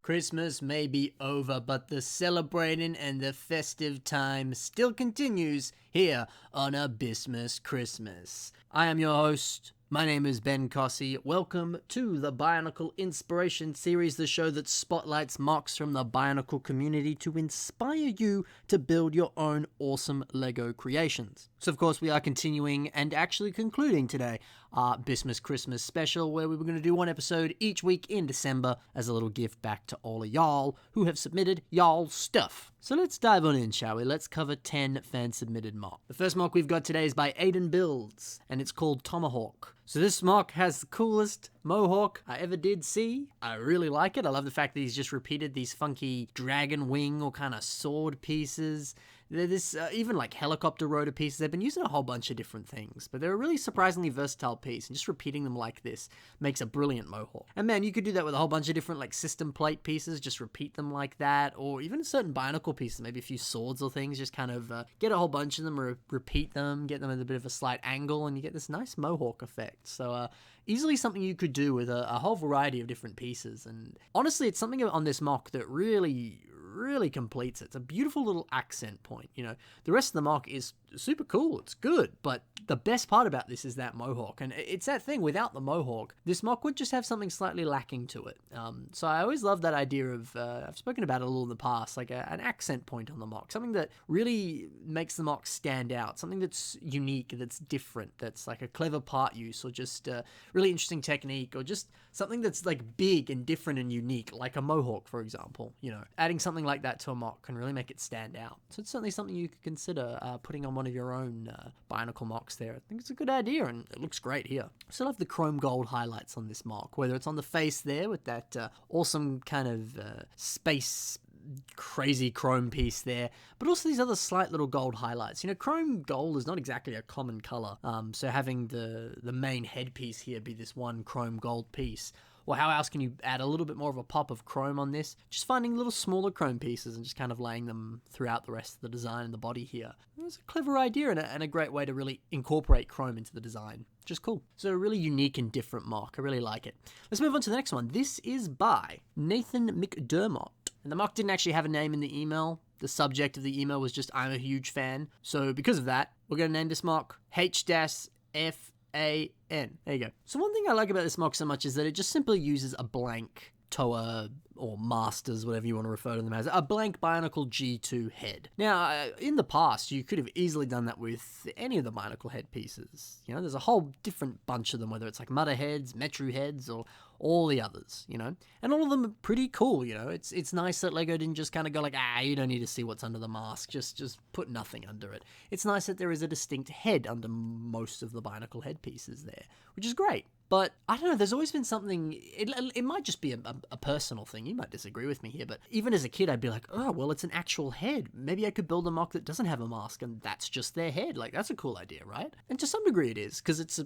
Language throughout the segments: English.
Christmas may be over, but the celebrating and the festive time still continues here on a Bismas Christmas. I am your host. My name is Ben Cossy. Welcome to the Bionicle Inspiration Series, the show that spotlights MOCs from the Bionicle community to inspire you to build your own awesome LEGO creations. So of course we are continuing and actually concluding today our Bismas Christmas special, where we were going to do one episode each week in December as a little gift back to all of y'all who have submitted y'all stuff. So let's dive on in, shall we? Let's cover 10 fan-submitted MOC. The first MOC we've got today is by AidanBuilds, and it's called Tomahawk. So this MOC has the coolest mohawk I ever did see. I really like it. I love the fact that he's just repeated these funky dragon wing or kind of sword pieces. They're this, even like helicopter rotor pieces. They've been using a whole bunch of different things, but they're a really surprisingly versatile piece, and just repeating them like this makes a brilliant mohawk. And man, you could do that with a whole bunch of different like system plate pieces, just repeat them like that, or even certain Bionicle pieces, maybe a few swords or things, just kind of get a whole bunch of them, repeat them, get them at a bit of a slight angle, and you get this nice mohawk effect. So easily something you could do with a whole variety of different pieces, and honestly it's something on this MOC that really completes it. It's a beautiful little accent point, you know. The rest of the MOC is super cool, it's good, but the best part about this is that mohawk, and it's that thing, without the mohawk, this MOC would just have something slightly lacking to it. So I always love that idea of, I've spoken about it a little in the past, like an accent point on the MOC, something that really makes the MOC stand out, something that's unique, that's different, that's like a clever part use, or just a really interesting technique, or just something that's like big and different and unique, like a mohawk, for example. You know, adding something like that to a MOC can really make it stand out. So it's certainly something you could consider putting on one of your own Bionicle MOCs there. I think it's a good idea, and it looks great here. I still have the chrome gold highlights on this MOC, whether it's on the face there with that awesome kind of space crazy chrome piece there, but also these other slight little gold highlights. You know, chrome gold is not exactly a common color, so having the main headpiece here be this one chrome gold piece, well, how else can you add a little bit more of a pop of chrome on this? Just finding little smaller chrome pieces and just kind of laying them throughout the rest of the design and the body here. It's a clever idea and a great way to really incorporate chrome into the design. Just cool. So a really unique and different MOC. I really like it. Let's move on to the next one. This is by Nathan McDermott. And the MOC didn't actually have a name in the email. The subject of the email was just, I'm a huge fan. So because of that, we're going to name this MOC H-F-A-N. There you go. So one thing I like about this MOC so much is that it just simply uses a blank Toa or Masters, whatever you want to refer to them as, a blank Bionicle G2 head. Now, in the past, you could have easily done that with any of the Bionicle head pieces. You know, there's a whole different bunch of them, whether it's like Mudder heads, Metru heads, or all the others, you know? And all of them are pretty cool, you know? It's nice that LEGO didn't just kind of go like, you don't need to see what's under the mask, just put nothing under it. It's nice that there is a distinct head under most of the Bionicle head pieces there, which is great. But, I don't know, there's always been something, it might just be a personal thing, you might disagree with me here, but even as a kid, I'd be like, oh, well, it's an actual head. Maybe I could build a MOC that doesn't have a mask, and that's just their head. Like, that's a cool idea, right? And to some degree it is, because it's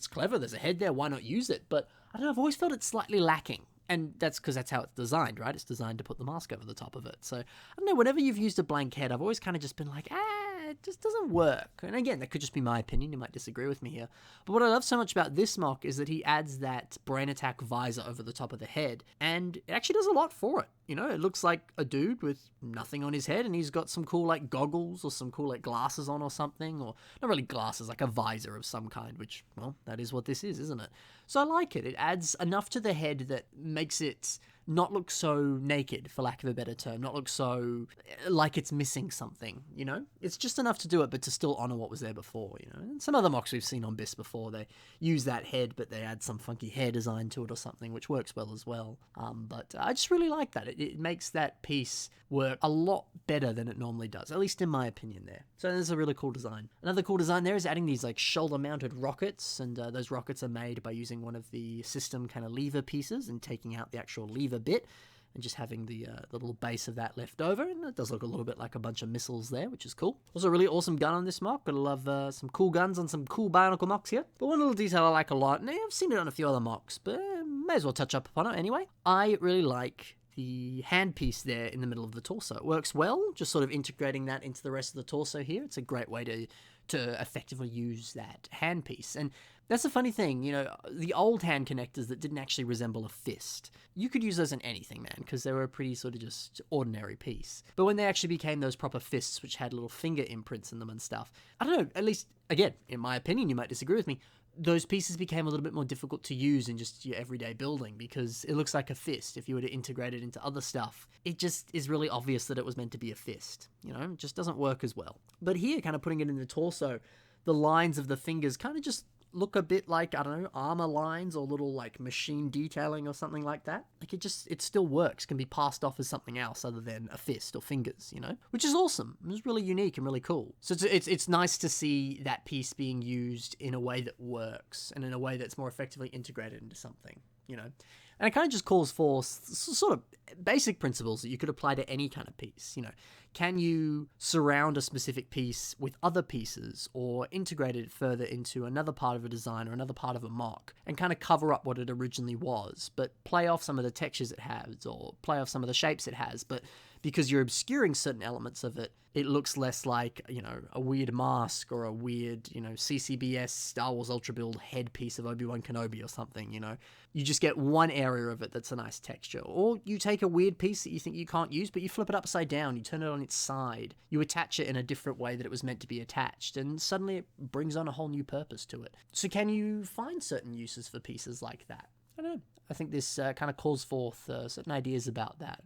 clever, there's a head there, why not use it? But, I don't know, I've always felt it's slightly lacking. And that's because that's how it's designed, right? It's designed to put the mask over the top of it. So, I don't know, whenever you've used a blank head, I've always kind of just been like, it just doesn't work. And again, that could just be my opinion. You might disagree with me here. But what I love so much about this MOC is that he adds that brain attack visor over the top of the head. And it actually does a lot for it. You know, it looks like a dude with nothing on his head, and he's got some cool, like, goggles or some cool, like, glasses on or something. Or, not really glasses, like a visor of some kind, which, well, that is what this is, isn't it? So I like it. It adds enough to the head that makes it not look so naked, for lack of a better term, not look so like it's missing something, you know? It's just enough to do it, but to still honor what was there before, you know? And some other MOCs we've seen on BIS before, they use that head, but they add some funky hair design to it or something, which works well as well. But I just really like that. It makes that piece work a lot better than it normally does, at least in my opinion there. So there's a really cool design. Another cool design there is adding these like shoulder-mounted rockets, and those rockets are made by using one of the system kind of lever pieces and taking out the actual lever bit and just having the little base of that left over, and it does look a little bit like a bunch of missiles there, which is cool. Also a really awesome gun on this MOC. Gotta love some cool guns on some cool Bionicle MOCs here. But one little detail I like a lot, and I've seen it on a few other MOCs, but may as well touch up upon it anyway. I really like the handpiece there in the middle of the torso. It works well, just sort of integrating that into the rest of the torso here. It's a great way to effectively use that handpiece. And that's the funny thing, you know, the old hand connectors that didn't actually resemble a fist, you could use those in anything, man, because they were a pretty sort of just ordinary piece. But when they actually became those proper fists, which had little finger imprints in them and stuff, I don't know, at least, again, in my opinion, you might disagree with me, those pieces became a little bit more difficult to use in just your everyday building because it looks like a fist. If you were to integrate it into other stuff, it just is really obvious that it was meant to be a fist, you know, it just doesn't work as well. But here, kind of putting it in the torso, the lines of the fingers kind of just look a bit like, I don't know, armor lines or little like machine detailing or something like that. Like it still works, can be passed off as something else other than a fist or fingers, you know, which is awesome. It's really unique and really cool. So it's nice to see that piece being used in a way that works and in a way that's more effectively integrated into something, you know. And it kind of just calls for sort of basic principles that you could apply to any kind of piece, you know. Can you surround a specific piece with other pieces or integrate it further into another part of a design or another part of a mock and kind of cover up what it originally was, but play off some of the textures it has or play off some of the shapes it has, but because you're obscuring certain elements of it, it looks less like, you know, a weird mask or a weird, you know, CCBS Star Wars Ultra Build headpiece of Obi-Wan Kenobi or something, you know. You just get one area of it that's a nice texture. Or you take a weird piece that you think you can't use, but you flip it upside down, you turn it on its side, you attach it in a different way that it was meant to be attached, and suddenly it brings on a whole new purpose to it. So can you find certain uses for pieces like that? I don't know. I think this kind of calls forth certain ideas about that.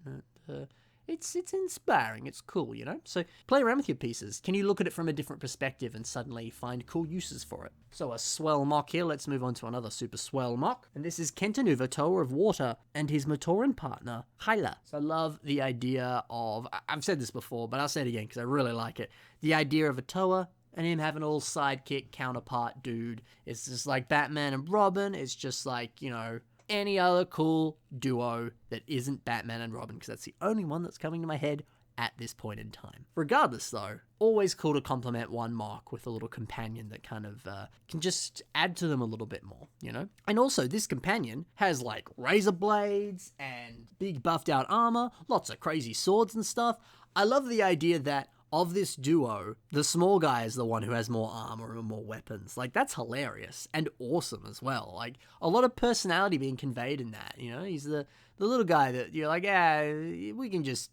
It's inspiring, it's cool, you know? So play around with your pieces. Can you look at it from a different perspective and suddenly find cool uses for it? So a swell mock here, let's move on to another super swell mock. And this is Kenta Nouveau, Tower of Water, and his Matoran partner, Hyla. So I love the idea of, I've said this before, but I'll say it again because I really like it. The idea of a Toa and him having a little sidekick counterpart dude. It's just like Batman and Robin, it's just like, you know, any other cool duo that isn't Batman and Robin, because that's the only one that's coming to my head at this point in time. Regardless though, always cool to complement one mock with a little companion that kind of can just add to them a little bit more, you know? And also this companion has like razor blades and big buffed out armor, lots of crazy swords and stuff. I love the idea that of this duo, the small guy is the one who has more armor and more weapons. Like, that's hilarious and awesome as well. Like, a lot of personality being conveyed in that, you know? He's the little guy that you're like, yeah, we can just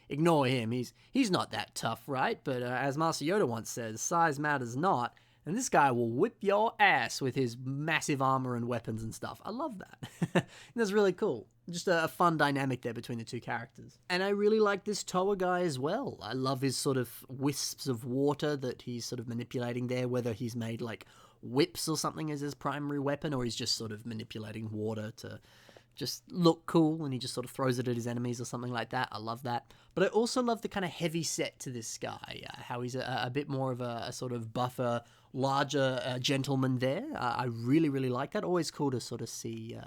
ignore him. He's not that tough, right? But as Master Yoda once says, size matters not. And this guy will whip your ass with his massive armor and weapons and stuff. I love that. That's really cool. Just a fun dynamic there between the two characters. And I really like this Toa guy as well. I love his sort of wisps of water that he's sort of manipulating there, whether he's made like whips or something as his primary weapon, or he's just sort of manipulating water to just look cool, and he just sort of throws it at his enemies or something like that. I love that. But I also love the kind of heavy set to this guy, how he's a bit more of a sort of buffer, larger gentleman there. I really, really like that. Always cool to sort of see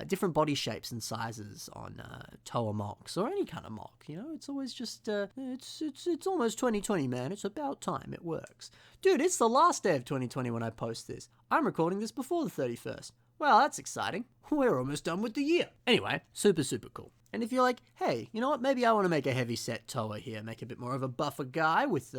different body shapes and sizes on Toa mocks, or any kind of mock, you know? It's always just, it's almost 2020, man. It's about time. It works. Dude, it's the last day of 2020 when I post this. I'm recording this before the 31st. Well, that's exciting. We're almost done with the year. Anyway, super, super cool. And if you're like, hey, you know what? Maybe I want to make a heavy set Toa here, make a bit more of a buffer guy with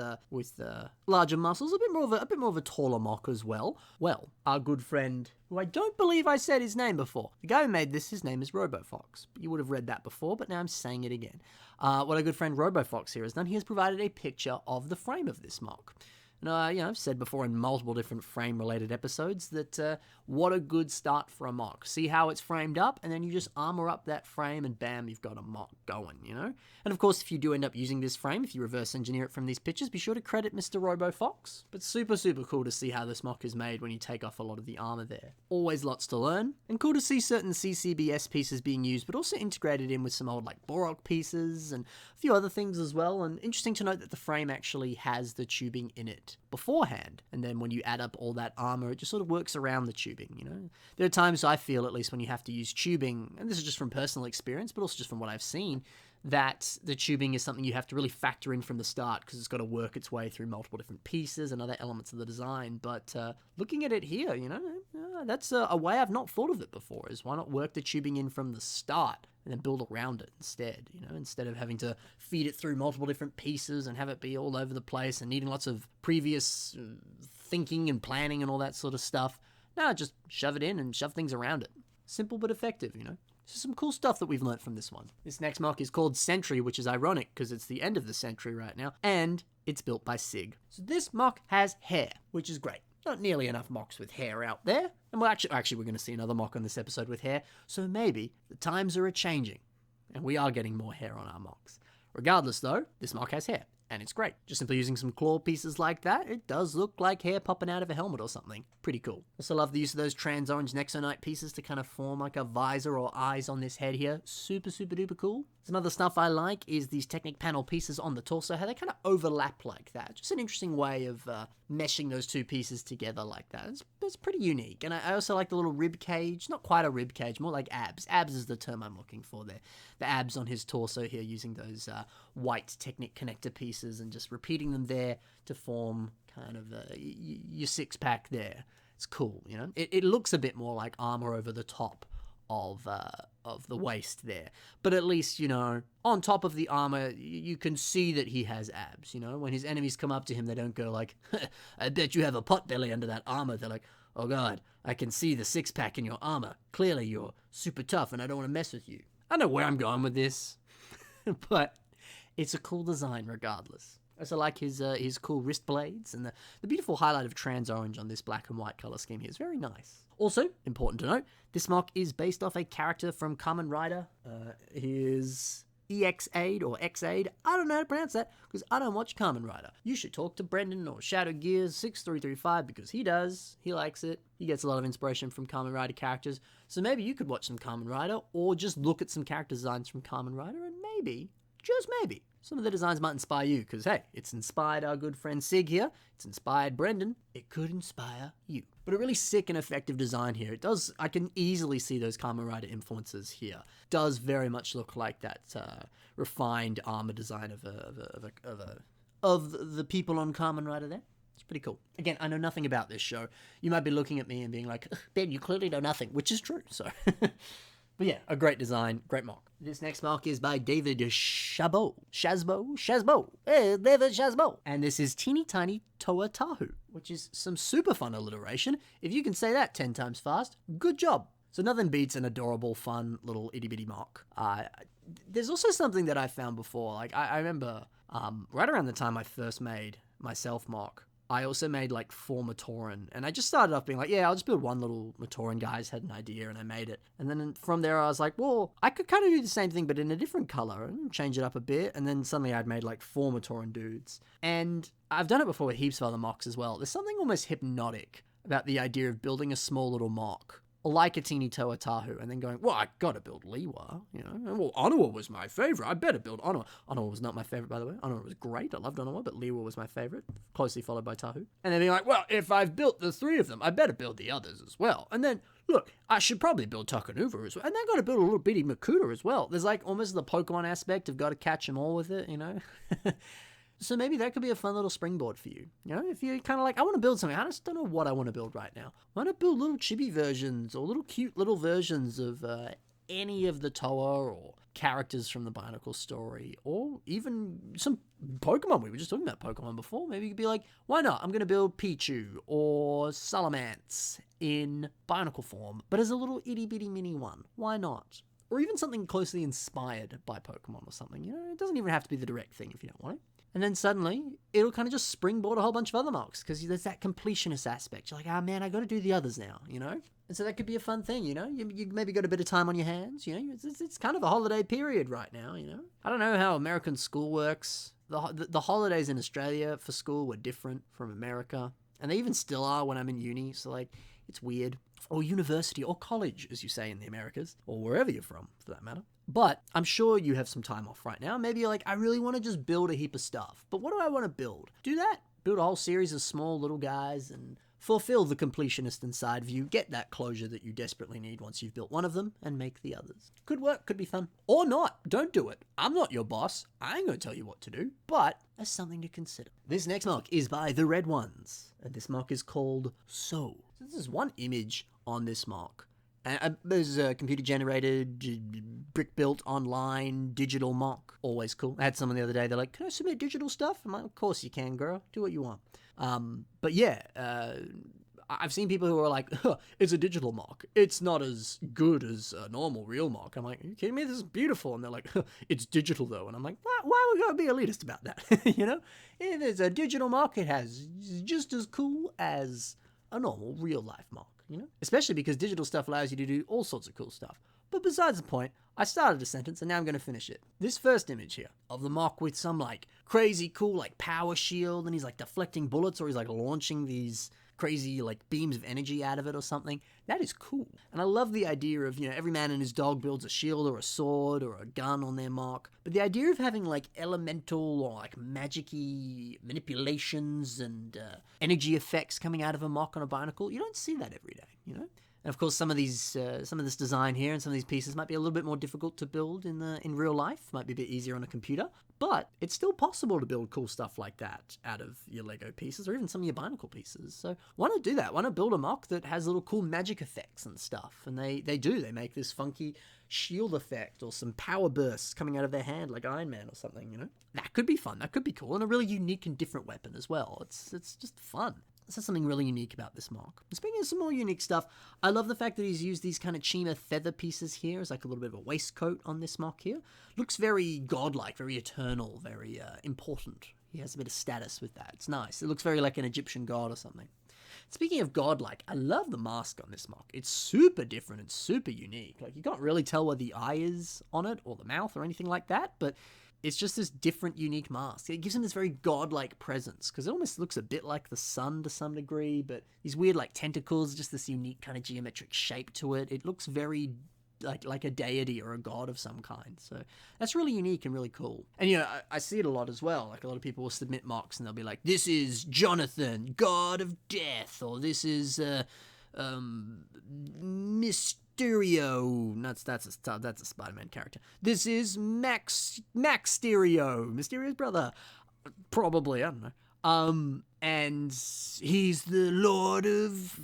larger muscles, a bit more of a taller mock as well. Well, our good friend, who I don't believe I said his name before, the guy who made this, his name is RoboFox. You would have read that before, but now I'm saying it again. What our good friend RoboFox here has done, he has provided a picture of the frame of this mock. And, you know, I've said before in multiple different frame-related episodes that what a good start for a mock. See how it's framed up, and then you just armor up that frame, and bam, you've got a mock going, you know? And, of course, if you do end up using this frame, if you reverse engineer it from these pictures, be sure to credit Mr. RoboFox. But super, super cool to see how this mock is made when you take off a lot of the armor there. Always lots to learn, and cool to see certain CCBS pieces being used, but also integrated in with some old, like, Borok pieces, and a few other things as well. And interesting to note that the frame actually has the tubing in it beforehand, and then when you add up all that armor, it just sort of works around the tubing, you know? There are times I feel, at least when you have to use tubing, and this is just from personal experience, but also just from what I've seen, that the tubing is something you have to really factor in from the start, because it's got to work its way through multiple different pieces and other elements of the design. But looking at it here, you know, That's a way I've not thought of it before, is why not work the tubing in from the start and then build around it instead, instead of having to feed it through multiple different pieces and have it be all over the place and needing lots of previous thinking and planning and all that sort of stuff. No, just shove it in and shove things around it. Simple but effective, So some cool stuff that we've learnt from this one. This next MOC is called Sentry, which is ironic because it's the end of the century right now, and it's built by SIG. So this MOC has hair, which is great. Not nearly enough MOCs with hair out there. And we're actually going to see another MOC on this episode with hair, so maybe the times are a-changing, and we are getting more hair on our MOCs. Regardless though, this MOC has hair, and it's great. Just simply using some claw pieces like that, it does look like hair popping out of a helmet or something. Pretty cool. Also love the use of those trans orange Nexonite pieces to kind of form like a visor or eyes on this head here. Super duper cool. Some other stuff I like is these Technic panel pieces on the torso, how they kind of overlap like that. Just an interesting way of meshing those two pieces together like that. It's pretty unique. And I also like the little rib cage, not quite a rib cage, more like abs. Abs is the term I'm looking for there. The abs on his torso here, using those white Technic connector pieces and just repeating them there to form kind of your six-pack there. It's cool, It looks a bit more like armor over the top of the waist there, but at least on top of the armor you can see that he has abs. When his enemies come up to him, they don't go like, I bet you have a pot belly under that armor. They're like, oh god, I can see the six-pack in your armor. Clearly you're super tough and I don't want to mess with you. I know where I'm going with this, but it's a cool design regardless. I also like his cool wrist blades, and the beautiful highlight of trans orange on this black and white color scheme here is very nice. Also, important to note, this MOC is based off a character from Kamen Rider. His EX-Aid or X-Aid, I don't know how to pronounce that because I don't watch Kamen Rider. You should talk to Brendan or Shadow Gears 6335 because he does. He likes it. He gets a lot of inspiration from Kamen Rider characters. So maybe you could watch some Kamen Rider or just look at some character designs from Kamen Rider and maybe, just maybe, some of the designs might inspire you, because hey, it's inspired our good friend Sig here, it's inspired Brendan, it could inspire you. But a really sick and effective design here. It does, I can easily see those Kamen Rider influences here. Does very much look like that refined armor design of the people on Kamen Rider there. It's pretty cool. Again, I know nothing about this show. You might be looking at me and being like, Ben, you clearly know nothing, which is true, so... But yeah, a great design, great MOC. This next MOC is by David Shazbo. David Shazbo. And this is Teeny Tiny Toa Tahu, which is some super fun alliteration. If you can say that 10 times fast, good job. So nothing beats an adorable, fun little itty-bitty MOC. There's also something that I found before. Like, I remember right around the time I first made my self MOC, I also made like 4 Matoran, and I just started off being like, yeah, I'll just build one little Matoran. Guys had an idea and I made it. And then from there I was like, well, I could kind of do the same thing but in a different color and change it up a bit. And then suddenly I'd made like 4 Matoran dudes. And I've done it before with heaps of other MOCs as well. There's something almost hypnotic about the idea of building a small little MOC like a teeny Toa Tahu, and then going, well, I gotta build Liwa, well, Onawa was my favorite, I better build Onawa. Onawa was not my favorite, by the way. Onawa was great, I loved Onawa, but Liwa was my favorite, closely followed by Tahu. And then being like, well, if I've built the 3 of them, I better build the others as well. And then, look, I should probably build Takanuva as well, and then gotta build a little bitty Makuta as well. There's like almost the Pokemon aspect of gotta catch them all with it, So maybe that could be a fun little springboard for you. If you're kind of like, I want to build something. I just don't know what I want to build right now. I want to build little chibi versions or little cute little versions of any of the Toa or characters from the Bionicle story, or even some Pokemon. We were just talking about Pokemon before. Maybe you could be like, why not? I'm going to build Pichu or Salamence in Bionicle form, but as a little itty bitty mini one. Why not? Or even something closely inspired by Pokemon or something. It doesn't even have to be the direct thing if you don't want it. And then suddenly, it'll kind of just springboard a whole bunch of other MOCs, because there's that completionist aspect. You're like, oh man, I got to do the others now, And so that could be a fun thing, You maybe got a bit of time on your hands, It's kind of a holiday period right now, I don't know how American school works. The holidays in Australia for school were different from America, and they even still are when I'm in uni, so like, it's weird. Or university, or college, as you say in the Americas, or wherever you're from, for that matter. But I'm sure you have some time off right now. Maybe you're like, I really want to just build a heap of stuff. But what do I want to build? Do that. Build a whole series of small little guys and fulfill the completionist inside of you. Get that closure that you desperately need once you've built one of them and make the others. Could work, could be fun. Or not. Don't do it. I'm not your boss. I ain't going to tell you what to do. But as something to consider. This next MOC is by the Red Ones. And this MOC is called So. So this is one image on this mock. And there's a computer-generated, brick-built, online, digital mock. Always cool. I had someone the other day, they're like, can I submit digital stuff? I'm like, of course you can, girl. Do what you want. But yeah, I've seen people who are like, it's a digital mock. It's not as good as a normal real mock. I'm like, are you kidding me? This is beautiful. And they're like, it's digital though. And I'm like, why are we going to be elitist about that? You know, if it's a digital mock, it has just as cool as a normal real life mock. You know, especially because digital stuff allows you to do all sorts of cool stuff. But besides the point, I started a sentence and now I'm going to finish it. This first image here of the mock with some like crazy cool like power shield, and he's like deflecting bullets, or he's like launching these crazy like beams of energy out of it or something. That is cool. And I love the idea of, you know, every man and his dog builds a shield or a sword or a gun on their mock. But the idea of having like elemental or like magic-y manipulations and energy effects coming out of a mock on a Bionicle, you don't see that every day, you know? And of course, some of this design here and some of these pieces might be a little bit more difficult to build in real life. Might be a bit easier on a computer, but it's still possible to build cool stuff like that out of your Lego pieces or even some of your Bionicle pieces. So why not do that? Why not build a mock that has little cool magic effects and stuff? And they make this funky shield effect or some power bursts coming out of their hand like Iron Man or something, you know? That could be fun. That could be cool, and a really unique and different weapon as well. It's just fun. There's something really unique about this mock. And speaking of some more unique stuff, I love the fact that he's used these kind of Chima feather pieces here as like a little bit of a waistcoat on this mock here. Looks very godlike, very eternal, very important. He has a bit of status with that. It's nice. It looks very like an Egyptian god or something. Speaking of godlike, I love the mask on this mock. It's super different and super unique. Like, you can't really tell where the eye is on it or the mouth or anything like that, but it's just this different, unique mask. It gives him this very godlike presence, because it almost looks a bit like the sun to some degree, but these weird, like, tentacles, just this unique kind of geometric shape to it. It looks very like a deity or a god of some kind. So that's really unique and really cool. And, you know, I see it a lot as well. Like, a lot of people will submit mocks and they'll be like, this is Jonathan, god of death, or this is Mysterio. That's a Spider-Man character. This is Max Stereo, Mysterio's brother. Probably, I don't know. And he's the Lord of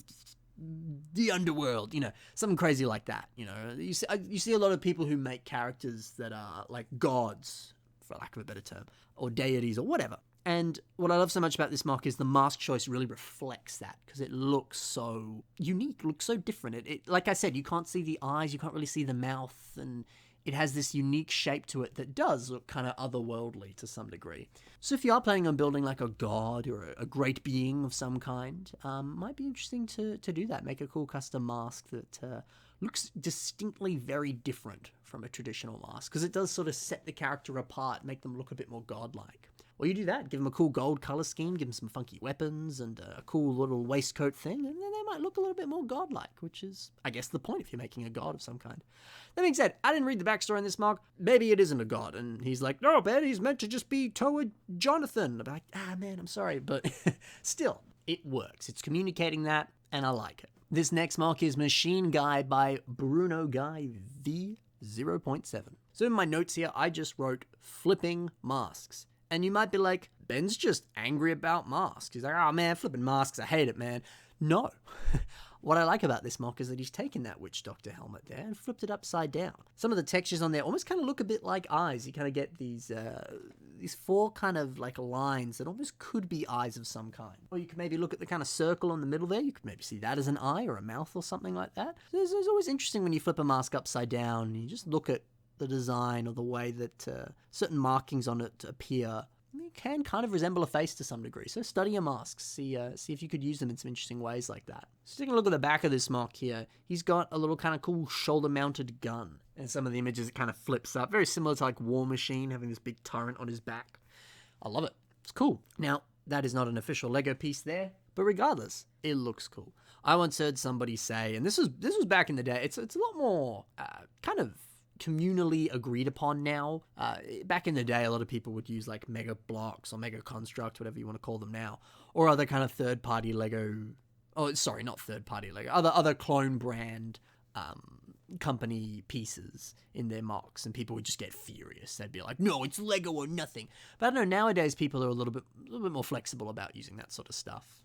the Underworld, you know, something crazy like that. You know, you see a lot of people who make characters that are like gods, for lack of a better term, or deities or whatever. And what I love so much about this mock is the mask choice really reflects that, because it looks so unique, looks so different. It like I said, you can't see the eyes, you can't really see the mouth, and it has this unique shape to it that does look kind of otherworldly to some degree. So if you are planning on building like a god or a great being of some kind, might be interesting to do that. Make a cool custom mask that looks distinctly very different from a traditional mask, because it does sort of set the character apart, make them look a bit more godlike. Well, you do that, give them a cool gold color scheme, give them some funky weapons and a cool little waistcoat thing, and then they might look a little bit more godlike, which is, I guess, the point if you're making a god of some kind. That being said, I didn't read the backstory in this mock. Maybe it isn't a god, and he's like, no, man, he's meant to just be Toa Jonathan. I'm like, man, I'm sorry, but still, it works. It's communicating that, and I like it. This next mock is Machine Guy by Bruno Guy V0.7. So in my notes here, I just wrote flipping masks. And you might be like, Ben's just angry about masks. He's like, oh man, flipping masks, I hate it, man. No. What I like about this mock is that he's taken that Witch Doctor helmet there and flipped it upside down. Some of the textures on there almost kind of look a bit like eyes. You kind of get these four kind of like lines that almost could be eyes of some kind. Or you could maybe look at the kind of circle in the middle there. You could maybe see that as an eye or a mouth or something like that. So it's always interesting when you flip a mask upside down and you just look at the design or the way that certain markings on it appear. It can kind of resemble a face to some degree. So study your masks. See if you could use them in some interesting ways like that. So taking a look at the back of this mock here, he's got a little kind of cool shoulder-mounted gun. And some of the images, it kind of flips up. Very similar to like War Machine having this big turret on his back. I love it. It's cool. Now, that is not an official Lego piece there, but regardless, it looks cool. I once heard somebody say, and this was back in the day, it's a lot more kind of communally agreed upon now. Back in the day, a lot of people would use like Mega Blocks or Mega Construct, whatever you want to call them now, or other kind of third-party Lego. Oh, sorry, not third-party Lego. Other clone brand company pieces in their mocks, and people would just get furious. They'd be like, "No, it's Lego or nothing." But I don't know. Nowadays, people are a little bit more flexible about using that sort of stuff.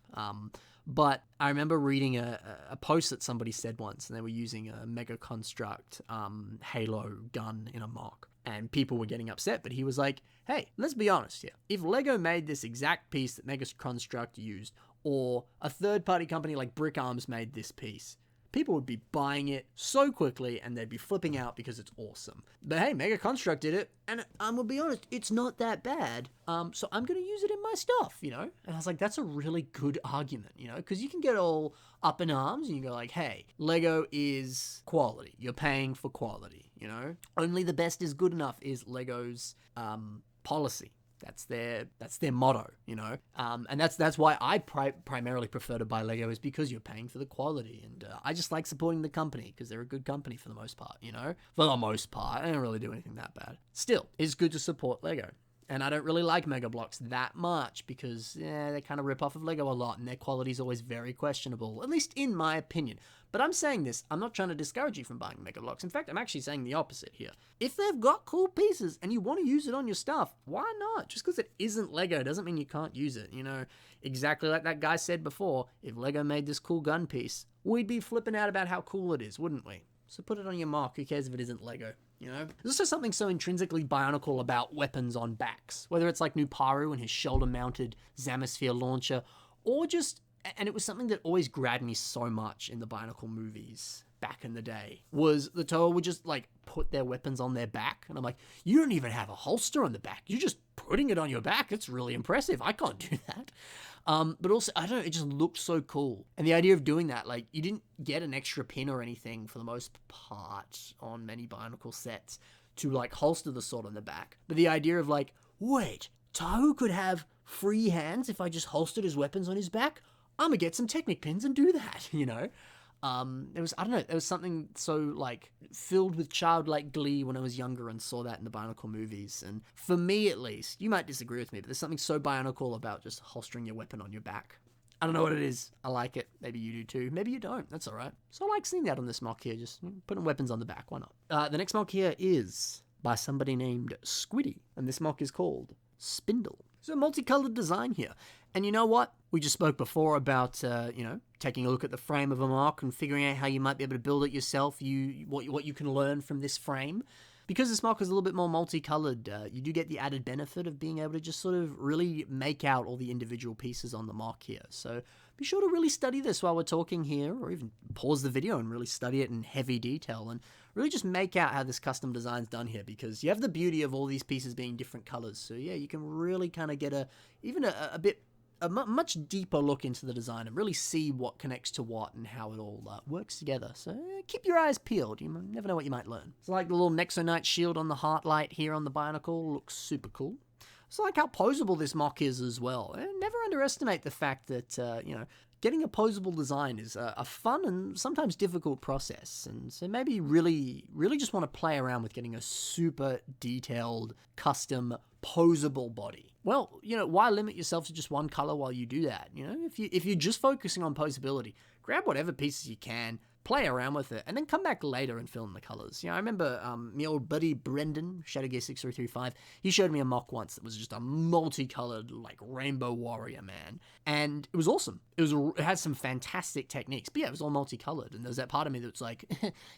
But I remember reading a post that somebody said once, and they were using a Mega Construct Halo gun in a mock. And people were getting upset, but he was like, hey, let's be honest here. If Lego made this exact piece that Mega Construct used, or a third-party company like Brick Arms made this piece, people would be buying it so quickly and they'd be flipping out because it's awesome. But hey, Mega Construct did it, and I'm gonna be honest, it's not that bad. So I'm gonna use it in my stuff, you know? And I was like, that's a really good argument, you know? Because you can get all up in arms and you go like, hey, Lego is quality. You're paying for quality, you know? Only the best is good enough is Lego's policy. That's their motto, you know? And that's why I primarily prefer to buy Lego, is because you're paying for the quality. And I just like supporting the company because they're a good company for the most part, you know? For the most part. I don't really do anything that bad. Still, it's good to support Lego. And I don't really like Mega Bloks that much because they kind of rip off of Lego a lot and their quality is always very questionable, at least in my opinion. But I'm saying this, I'm not trying to discourage you from buying Mega Bloks. In fact, I'm actually saying the opposite here. If they've got cool pieces and you want to use it on your stuff, why not? Just because it isn't Lego doesn't mean you can't use it, you know? Exactly like that guy said before, if Lego made this cool gun piece, we'd be flipping out about how cool it is, wouldn't we? So put it on your mark, who cares if it isn't Lego? You know? There's also something so intrinsically Bionicle about weapons on backs, whether it's like Nuparu and his shoulder-mounted Zamisphere launcher, or just, and it was something that always grabbed me so much in the Bionicle movies back in the day, was the Toa would just like put their weapons on their back, and I'm like, you don't even have a holster on the back, you're just putting it on your back. It's really impressive. I can't do that. But also, I don't know, it just looked so cool. And the idea of doing that, like, you didn't get an extra pin or anything for the most part on many Bionicle sets to, like, holster the sword on the back. But the idea of, like, wait, Tahu could have free hands if I just holstered his weapons on his back? I'm gonna get some Technic pins and do that, you know? There was something so, like, filled with childlike glee when I was younger and saw that in the Bionicle movies. And for me, at least, you might disagree with me, but there's something so Bionicle about just holstering your weapon on your back. I don't know what it is. I like it. Maybe you do too. Maybe you don't. That's all right. So I like seeing that on this mock here, just putting weapons on the back. Why not? The next mock here is by somebody named Squiddy, and this mock is called Spindle. So a multicolored design here. And you know what? We just spoke before about, taking a look at the frame of a mock and figuring out how you might be able to build it yourself, what you can learn from this frame. Because this mock is a little bit more multicolored, you do get the added benefit of being able to just sort of really make out all the individual pieces on the mock here. So be sure to really study this while we're talking here, or even pause the video and really study it in heavy detail and really just make out how this custom design's done here, because you have the beauty of all these pieces being different colors. So yeah, you can really kind of get a much deeper look into the design and really see what connects to what and how it all works together. So keep your eyes peeled. You never know what you might learn. It's like the little Nexonite shield on the heart light here on the Bionicle looks super cool. It's like how posable this mock is as well. And never underestimate the fact that, getting a posable design is a fun and sometimes difficult process. And so maybe really, really just want to play around with getting a super detailed, custom, posable body. Well, why limit yourself to just one color while you do that? If you're just focusing on posability, grab whatever pieces you can, play around with it, and then come back later and fill in the colors. I remember my old buddy Brendan, ShadowGear6335, he showed me a mock once that was just a multicolored, like, rainbow warrior, man. And it was awesome. It had some fantastic techniques, but yeah, it was all multicolored. And there's that part of me that's like,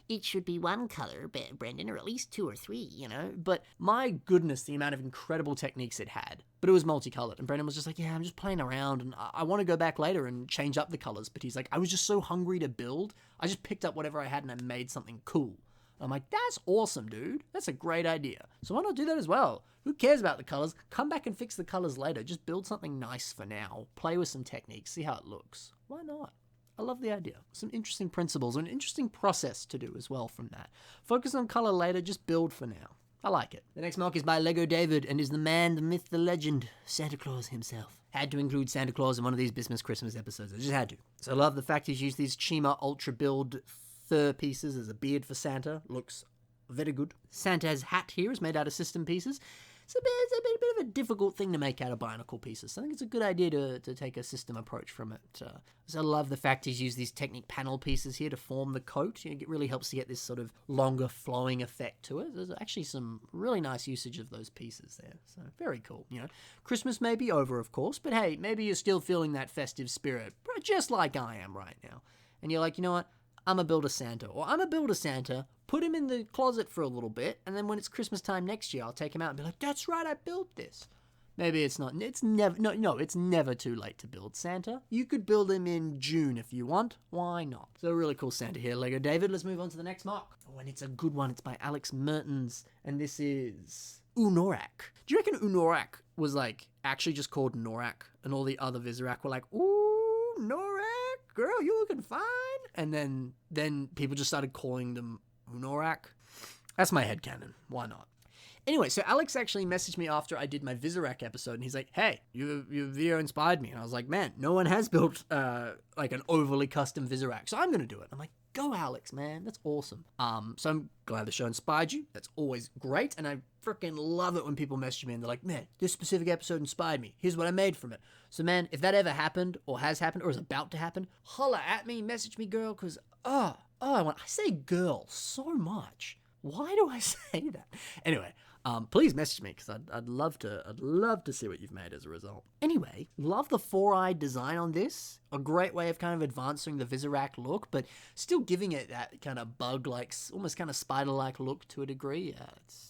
it should be one color, Brendan, or at least two or three, But my goodness, the amount of incredible techniques it had. But it was multicolored. And Brendan was just like, yeah, I'm just playing around, and I want to go back later and change up the colors. But he's like, I was just so hungry to build, I just picked up whatever I had and I made something cool. I'm like, that's awesome, dude. That's a great idea. So why not do that as well? Who cares about the colors? Come back and fix the colors later. Just build something nice for now. Play with some techniques. See how it looks. Why not? I love the idea. Some interesting principles and an interesting process to do as well from that. Focus on color later. Just build for now. I like it. The next mock is by Lego David and is the man, the myth, the legend, Santa Claus himself. Had to include Santa Claus in one of these Bismuth Christmas episodes. I just had to. So I love the fact he's used these Chima Ultra Build fur pieces as a beard for Santa. Looks very good. Santa's hat here is made out of system pieces. it's a bit of a difficult thing to make out of Bionicle pieces. So I think it's a good idea to take a system approach from it. So I love the fact he's used these Technic panel pieces here to form the coat. It really helps to get this sort of longer flowing effect to it. There's actually some really nice usage of those pieces there. So very cool. Christmas may be over, of course, but hey, maybe you're still feeling that festive spirit, just like I am right now. And you're like, you know what? I'm a build a Santa, or I'm a build a Santa, put him in the closet for a little bit, and then when it's Christmas time next year, I'll take him out and be like, that's right, I built this. Maybe it's not, it's never too late to build Santa. You could build him in June if you want, why not? So a really cool Santa here, Lego David. Let's move on to the next mock. Oh, and it's a good one, it's by Alex Mertens, and this is Unorak. Do you reckon Unorak was actually just called Norak, and all the other Visorak were like, ooh, Norak, girl, you looking fine? And then people just started calling them Unorak. That's my headcanon. Why not? Anyway, so Alex actually messaged me after I did my Visorak episode, and he's like, hey, your video inspired me. And I was like, man, no one has built an overly custom Visorak, so I'm going to do it. I'm like, go Alex, man. That's awesome. So I'm glad the show inspired you. That's always great, and I freaking love it when people message me and they're like, man, this specific episode inspired me. Here's what I made from it. So man, if that ever happened or has happened or is about to happen, holla at me, message me, girl, because I say girl so much. Why do I say that? Anyway, please message me because I'd love to see what you've made as a result. Anyway, love the 4-eye design on this. A great way of kind of advancing the Visorak look, but still giving it that kind of bug-like, almost kind of spider-like look to a degree. It's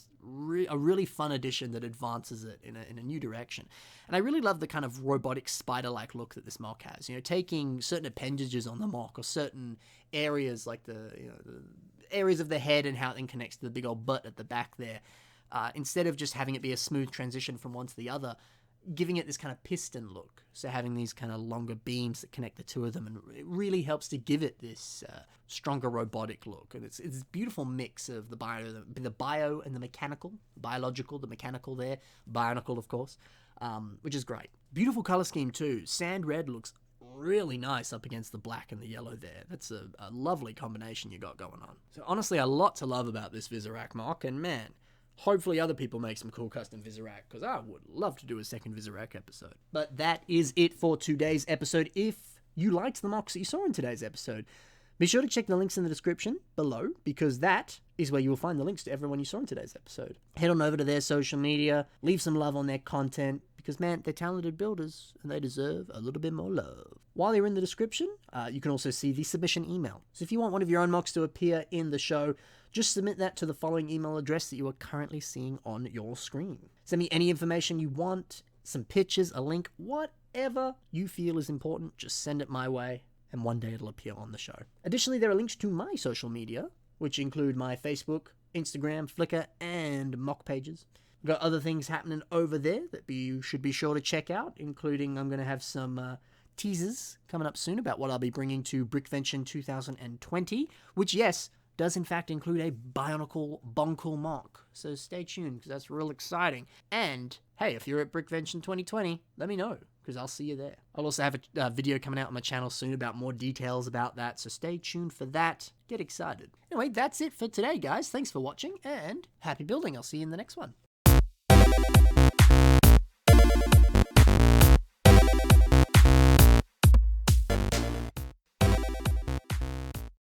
a really fun addition that advances it in a new direction. And I really love the kind of robotic spider-like look that this mock has. Taking certain appendages on the mock or certain areas like the areas of the head and how it then connects to the big old butt at the back there. Instead of just having it be a smooth transition from one to the other, giving it this kind of piston look. So having these kind of longer beams that connect the two of them, and it really helps to give it this stronger robotic look. And it's a beautiful mix of the bio and the mechanical, biological, the mechanical there, Bionicle of course, which is great. Beautiful color scheme too. Sand red looks really nice up against the black and the yellow there. That's a lovely combination you got going on. So honestly, a lot to love about this Visorak mock, and man, hopefully other people make some cool custom Visorak, because I would love to do a second Visorak episode. But that is it for today's episode. If you liked the mocks that you saw in today's episode, be sure to check the links in the description below, because that is where you will find the links to everyone you saw in today's episode. Head on over to their social media, leave some love on their content, because man, they're talented builders and they deserve a little bit more love. While you're in the description, you can also see the submission email. So if you want one of your own mocks to appear in the show, just submit that to the following email address that you are currently seeing on your screen. Send me any information you want, some pictures, a link, whatever you feel is important, just send it my way, and one day it'll appear on the show. Additionally, there are links to my social media, which include my Facebook, Instagram, Flickr, and mock pages. We've got other things happening over there that you should be sure to check out, including I'm going to have some teasers coming up soon about what I'll be bringing to Brickvention 2020, which, yes, does in fact include a Bionicle Bonkle mock. So stay tuned, because that's real exciting. And hey, if you're at Brickvention 2020, let me know, because I'll see you there. I'll also have a video coming out on my channel soon about more details about that, so stay tuned for that. Get excited. Anyway, that's it for today, guys. Thanks for watching, and happy building. I'll see you in the next one.